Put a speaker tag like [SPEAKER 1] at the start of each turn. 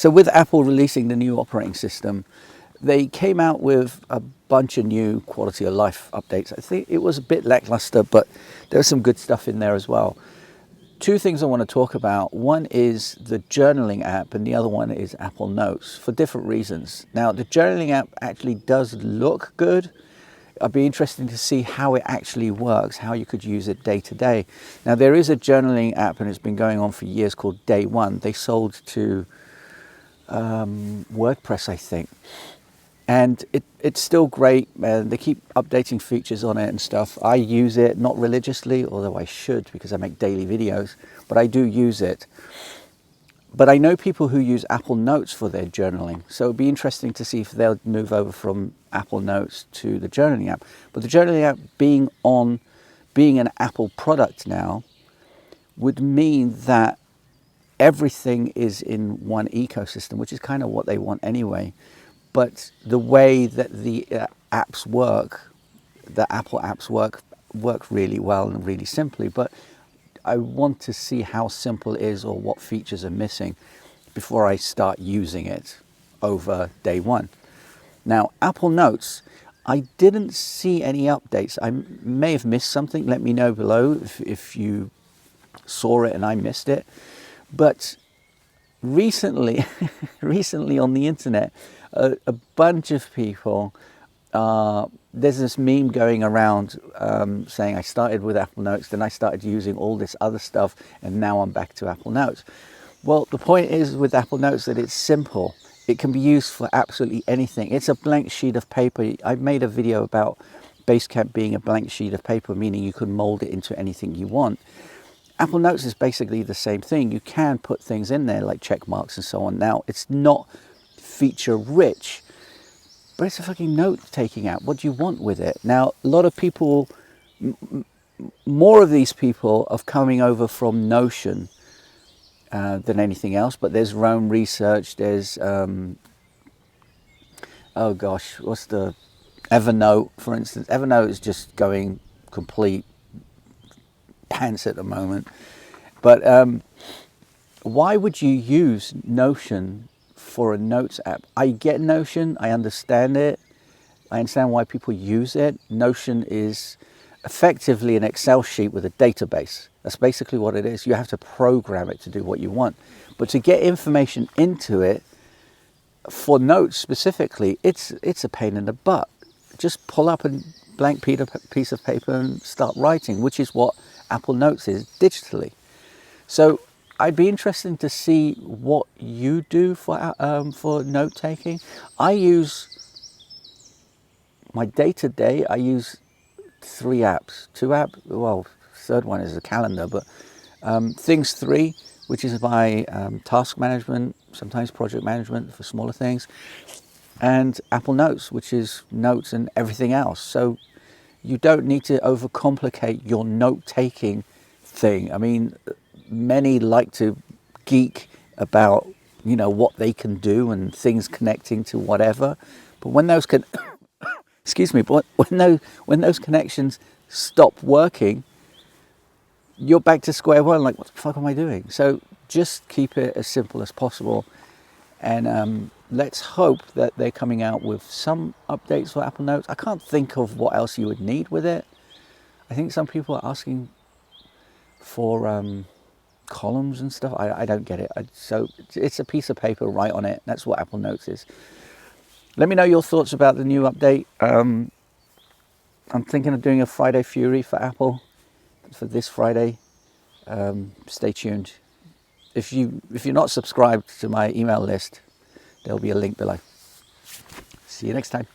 [SPEAKER 1] So with Apple releasing the new operating system, they came out with a bunch of new quality of life updates. I think it was a bit lackluster, but there was some good stuff in there as well. Two things I want to talk about. One is the journaling app and the other one is Apple Notes for different reasons. Now, the journaling app actually does look good. I'd be interested to see how it actually works, how you could use it day to day. Now, there is a journaling app and it's been going on for years called Day One. They sold to WordPress, I think. And it's still great, and they keep updating features on it and stuff. I use it, not religiously, although I should because I make daily videos, but I do use it. But I know people who use Apple Notes for their journaling, so it'd be interesting to see if they'll move over from Apple Notes to the journaling app. But the journaling app being an Apple product now would mean that everything is in one ecosystem, which is kind of what they want anyway. But the way that the apps work, the Apple apps work really well and really simply. But I want to see how simple it is or what features are missing before I start using it over Day One. Now, Apple Notes, I didn't see any updates. I may have missed something. Let me know below if you saw it and I missed it. But recently on the internet, a bunch of people, there's this meme going around saying I started with Apple Notes, then I started using all this other stuff, and now I'm back to Apple Notes. Well, the point is with Apple Notes that it's simple. It can be used for absolutely anything. It's a blank sheet of paper. I've made a video about Basecamp being a blank sheet of paper, meaning you can mold it into anything you want. Apple Notes is basically the same thing. You can put things in there like check marks and so on. Now, it's not feature rich, but it's a fucking note-taking app. What do you want with it? Now, a lot of people, more of these people are coming over from Notion than anything else, but there's Rome Research, there's, oh gosh, what's the, Evernote, for instance. Evernote is just going complete pants at the moment. But why would you use Notion for a notes app? I get Notion, I understand it, I understand why people use it. Notion is effectively an Excel sheet with a database. That's basically what it is. You have to program it to do what you want. But to get information into it, for notes specifically, it's a pain in the butt. Just pull up a blank piece of paper and start writing, which is what Apple Notes is digitally. So I'd be interested to see what you do for note taking. I use my day-to-day. I use 3 apps, 2 apps. Well, third one is a calendar, but Things 3, which is my task management, sometimes project management for smaller things, and Apple Notes, which is notes and everything else. So you don't need to overcomplicate your note-taking thing. I mean, many like to geek about, you know, what they can do and things connecting to whatever. But when those excuse me, but when those connections stop working, you're back to square one. Like, what the fuck am I doing? So just keep it as simple as possible. And let's hope that they're coming out with some updates for Apple Notes. I can't think of what else you would need with it. I think some people are asking for columns and stuff. I don't get it. So it's a piece of paper, write on it. That's what Apple Notes is. Let me know your thoughts about the new update. I'm thinking of doing a Friday Fury for Apple for this Friday. Stay tuned. If you're not subscribed to my email list, there'll be a link below. See you next time.